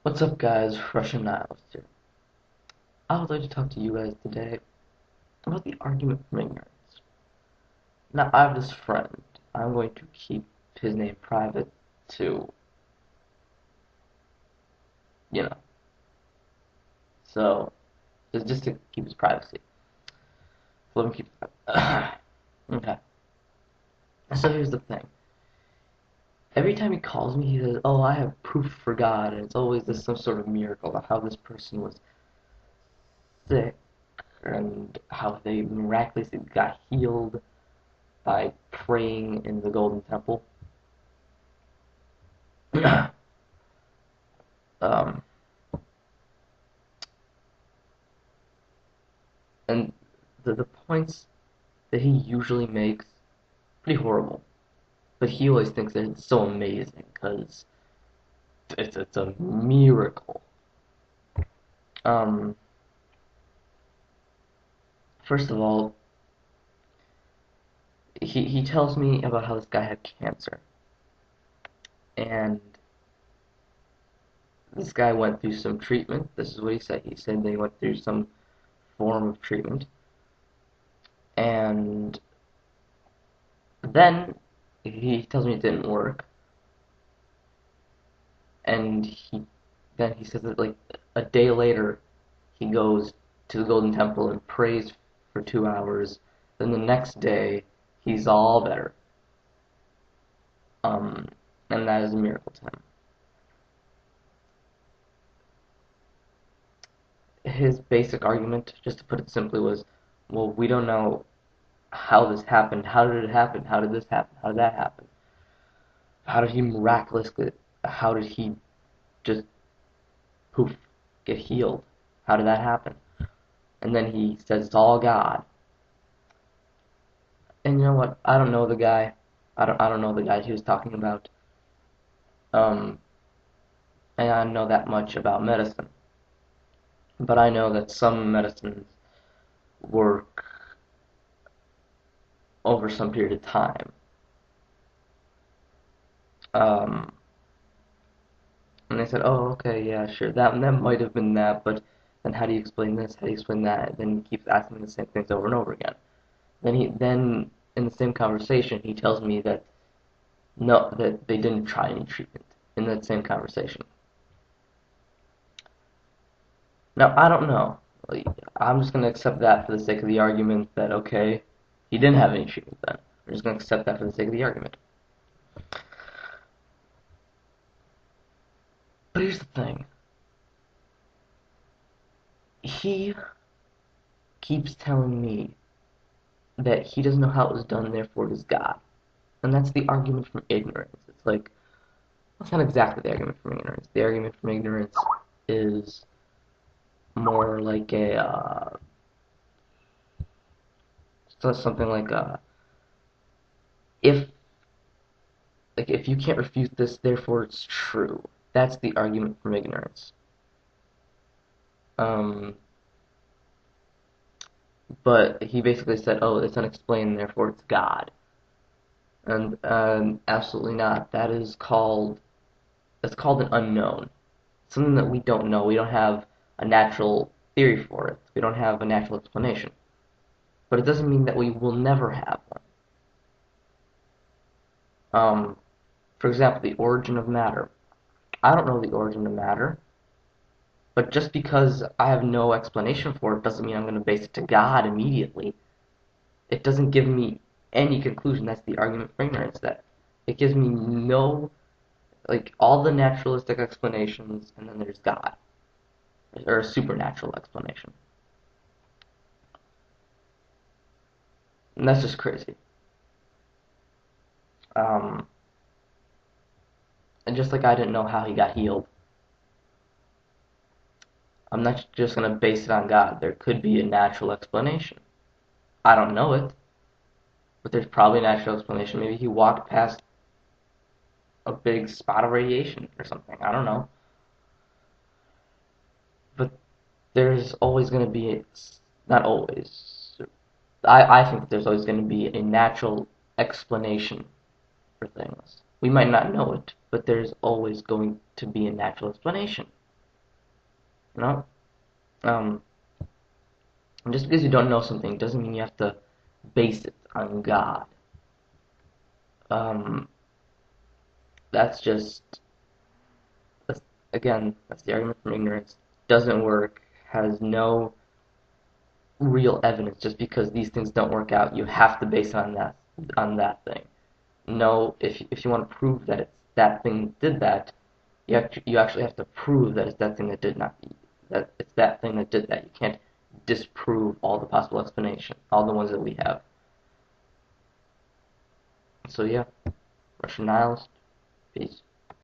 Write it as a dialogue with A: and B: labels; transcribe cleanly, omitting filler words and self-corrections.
A: What's up, guys? Russian Nihilist here. I would like to talk to you guys today about the argument from ignorance. Now, I have this friend. I'm going to keep his name private to, you know, so just to keep his privacy. Let him keep it private. Okay. So here's the thing. Every time he calls me, he says, "Oh, I have proof for God," and it's always this some sort of miracle of how this person was sick and how they miraculously got healed by praying in the Golden Temple. um, and the points that he usually makes pretty horrible, but he always thinks that it's so amazing because it's a miracle. Um, First of all, he tells me about how this guy had cancer, and this guy went through some treatment. This is what he said. He said they went through some form of treatment, and then he tells me it didn't work, and he says that like a day later he goes to the Golden Temple and prays for 2 hours. Then the next day he's all better, um, and that is a miracle to him. His basic argument, just to put it simply, was, well, we don't know how this happened. How did it happen? How did this happen? How did that happen? How did he miraculously? How did he just poof get healed? How did that happen? And then he says it's all God. And you know what? I don't know the guy. I don't know the guy he was talking about. Um, and I don't know that much about medicine. But I know that some medicines work over some period of time. Um, and they said, "Oh, okay, yeah, sure. That might have been that, but then how do you explain this? How do you explain that?" And then he keeps asking me the same things over and over again. Then in the same conversation, he tells me that no, that they didn't try any treatment in that same conversation. Now, I don't know. Like, I'm just going to accept that for the sake of the argument that, okay, he didn't have any treatment then. I'm just going to accept that for the sake of the argument. But here's the thing. He keeps telling me that he doesn't know how it was done, therefore it is God. And that's the argument from ignorance. It's like, that's not exactly the argument from ignorance. The argument from ignorance is more like something like if if you can't refute this, therefore it's true. That's the argument from ignorance. Um, but he basically said, "Oh, it's unexplained, therefore it's God," and absolutely not. That's called an unknown, something that we don't know. We don't have a natural theory for it. We don't have a natural explanation. But it doesn't mean that we will never have one. For example, the origin of matter. I don't know the origin of matter, but just because I have no explanation for it doesn't mean I'm going to base it to God immediately. It doesn't give me any conclusion. That's the argument for ignorance. That it gives me no, like, all the naturalistic explanations, and then there's God, or a supernatural explanation. And that's just crazy. Um, and just like I didn't know how he got healed, I'm not just going to base it on God. There could be a natural explanation. I don't know it, but there's probably a natural explanation. Maybe he walked past a big spot of radiation or something. I don't know. But there's always going to be, not always, I think that there's always going to be a natural explanation for things. We might not know it, but there's always going to be a natural explanation. No. Um, just because you don't know something doesn't mean you have to base it on God. Um, that's just that's, again, that's the argument from ignorance. Doesn't work. Has no real evidence. Just because these things don't work out, you have to base it on that thing. No, if you want to prove that it's that thing that did that, you actually have to prove that it's that thing that did not that it's that thing that did that. You can't disprove all the possible explanations, all the ones that we have. So yeah, Russian nihilist. Peace.